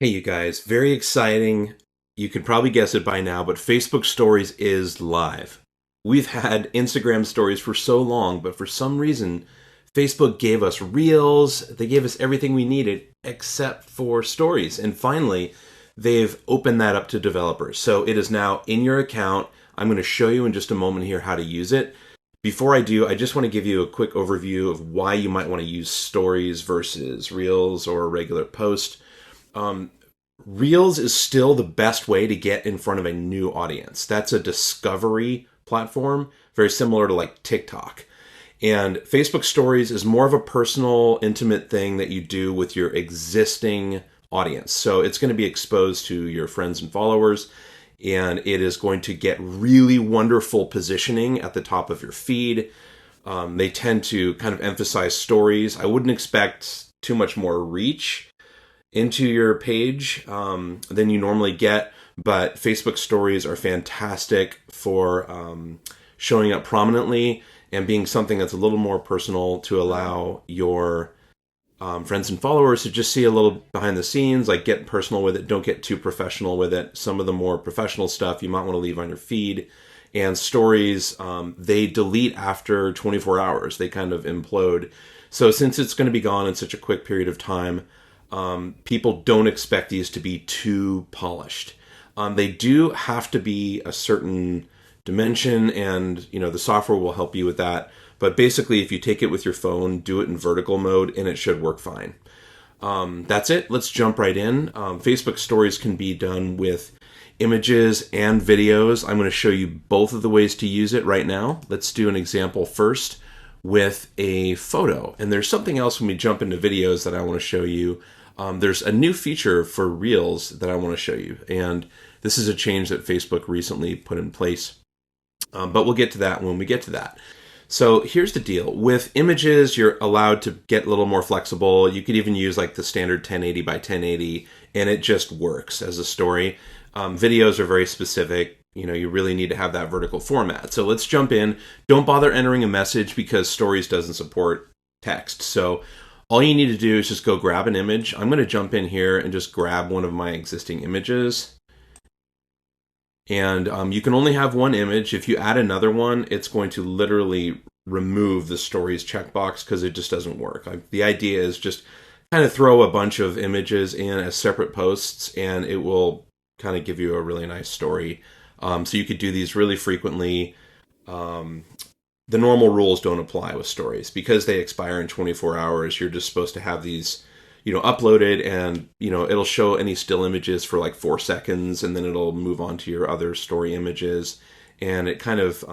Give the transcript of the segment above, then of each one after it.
Hey, you guys, very exciting. You can probably guess it by now, but Facebook Stories is live. We've had Instagram Stories for so long, but for some reason, Facebook gave us Reels. They gave us everything we needed except for Stories. And finally, they've opened that up to developers. So it is now in your account. I'm going to show you in just a moment here how to use it. Before I do, I just want to give you a quick overview of why you might want to use Stories versus Reels or a regular post. Um, Reels is still the best way to get in front of a new audience. That's a discovery platform, very similar to like TikTok. And Facebook Stories is more of a personal, intimate thing that you do with your existing audience. So it's going to be exposed to your friends and followers, and it is going to get really wonderful positioning at the top of your feed. They tend to kind of emphasize stories. I wouldn't expect too much more reach into your page than you normally get, but Facebook stories are fantastic for showing up prominently and being something that's a little more personal to allow your friends and followers to just see a little behind the scenes, like get personal with it. Don't get too professional with it. Some of the more professional stuff you might want to leave on your feed. And stories, they delete after 24 hours. They kind of implode. So since it's going to be gone in such a quick period of time, people don't expect these to be too polished. They do have to be a certain dimension, and the software will help you with that. But basically, if you take it with your phone, do it in vertical mode, and it should work fine. That's it. Let's jump right in. Facebook Stories can be done with images and videos. I'm going to show you both of the ways to use it right now. Let's do an example first with a photo. And there's something else when we jump into videos that I want to show you. There's a new feature for Reels that I want to show you. And this is a change that Facebook recently put in place. But we'll get to that when we get to that. So here's the deal. With images, you're allowed to get a little more flexible. You could even use like the standard 1080 by 1080, and it just works as a story. Videos are very specific. You really need to have that vertical format. So let's jump in. Don't bother entering a message because Stories doesn't support text. So all you need to do is just go grab an image. I'm going to jump in here and just grab one of my existing images. And you can only have one image. If you add another one, it's going to literally remove the Stories checkbox because it just doesn't work. The idea is just kind of throw a bunch of images in as separate posts, and it will kind of give you a really nice story. So you could do these really frequently. The normal rules don't apply with Stories because they expire in 24 hours. You're just supposed to have these uploaded, and it'll show any still images for like 4 seconds, and then it'll move on to your other story images, and it kind of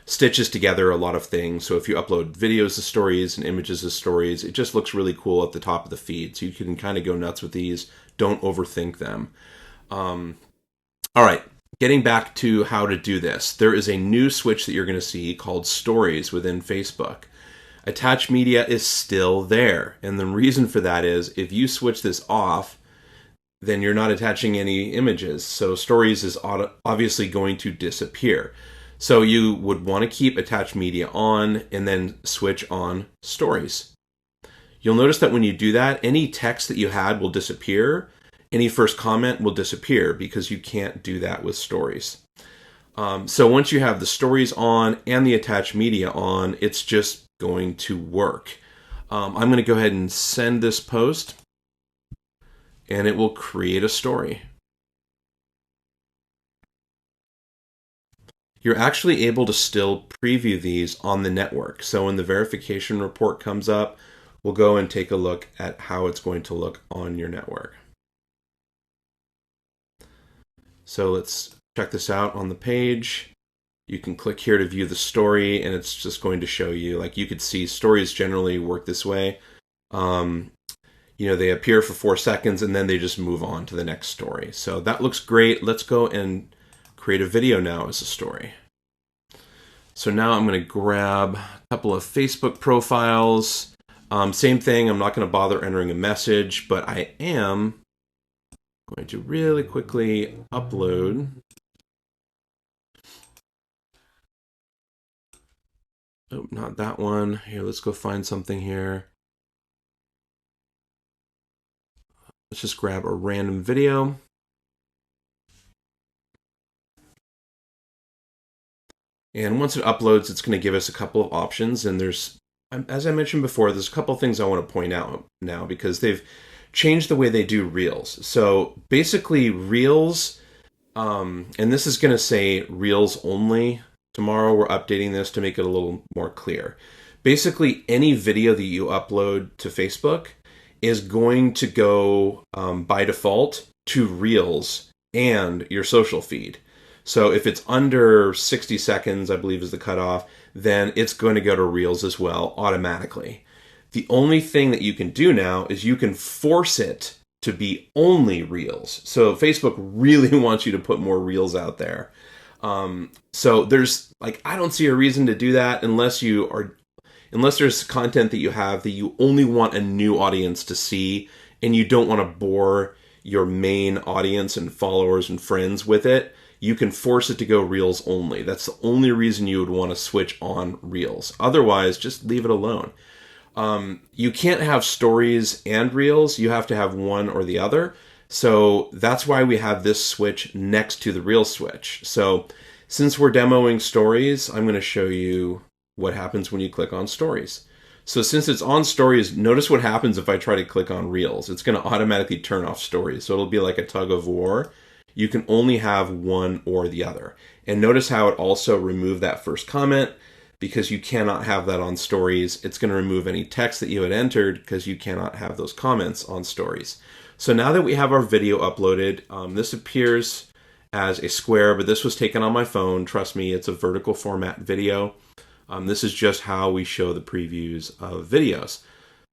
stitches together a lot of things. So if you upload videos as stories and images as stories, it just looks really cool at the top of the feed. So you can kind of go nuts with these. Don't overthink them. All right, getting back to how to do this, there is a new switch that you're going to see called Stories within Facebook. Attached media is still there. And the reason for that is if you switch this off, then you're not attaching any images. So Stories is obviously going to disappear. So you would want to keep attached media on and then switch on Stories. You'll notice that when you do that, any text that you had will disappear. Any first comment will disappear because you can't do that with Stories. So once you have the Stories on and the attached media on, it's just going to work. I'm going to go ahead and send this post, and it will create a story. You're actually able to still preview these on the network. So when the verification report comes up, we'll go and take a look at how it's going to look on your network. So let's check this out on the page. You can click here to view the story, and it's just going to show you, like you could see, stories generally work this way. They appear for 4 seconds, and then they just move on to the next story. So that looks great. Let's go and create a video now as a story. So now I'm going to grab a couple of Facebook profiles. Same thing, I'm not going to bother entering a message, but I am going to really quickly upload. Oh, not that one. Here, let's go find something here. Let's just grab a random video. And once it uploads, it's going to give us a couple of options. And there's, as I mentioned before, there's a couple of things I want to point out now because they've changed the way they do Reels. So basically, Reels, and this is going to say Reels only. Tomorrow, we're updating this to make it a little more clear. Basically, any video that you upload to Facebook is going to go by default to Reels and your social feed. So if it's under 60 seconds, I believe is the cutoff, then it's going to go to Reels as well automatically. The only thing that you can do now is you can force it to be only Reels. So Facebook really wants you to put more Reels out there. So there's I don't see a reason to do that unless there's content that you have that you only want a new audience to see and you don't want to bore your main audience and followers and friends with it. You can force it to go Reels only. That's the only reason you would want to switch on Reels. Otherwise, just leave it alone. You can't have stories and Reels. You have to have one or the other. So that's why we have this switch next to the Reels switch. So since we're demoing stories, I'm going to show you what happens when you click on stories. So since it's on stories, notice what happens if I try to click on Reels. It's going to automatically turn off stories. So it'll be like a tug of war. You can only have one or the other. And notice how it also removed that first comment because you cannot have that on stories. It's going to remove any text that you had entered because you cannot have those comments on stories. So now that we have our video uploaded, this appears as a square, but this was taken on my phone. Trust me, it's a vertical format video. This is just how we show the previews of videos.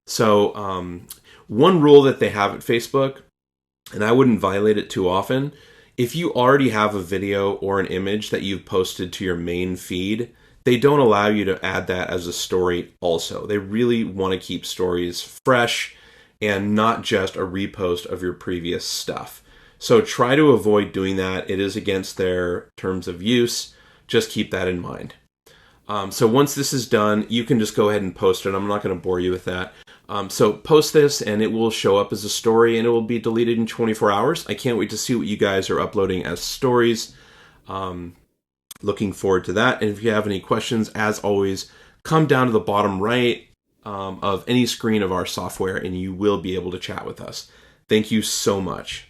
So one rule that they have at Facebook, and I wouldn't violate it too often, if you already have a video or an image that you've posted to your main feed, they don't allow you to add that as a story also. They really want to keep stories fresh and not just a repost of your previous stuff. So try to avoid doing that. It is against their terms of use. Just keep that in mind. So once this is done, you can just go ahead and post it. I'm not going to bore you with that. So post this and it will show up as a story and it will be deleted in 24 hours. I can't wait to see what you guys are uploading as stories. Looking forward to that. And if you have any questions, as always, come down to the bottom right of any screen of our software and you will be able to chat with us. Thank you so much.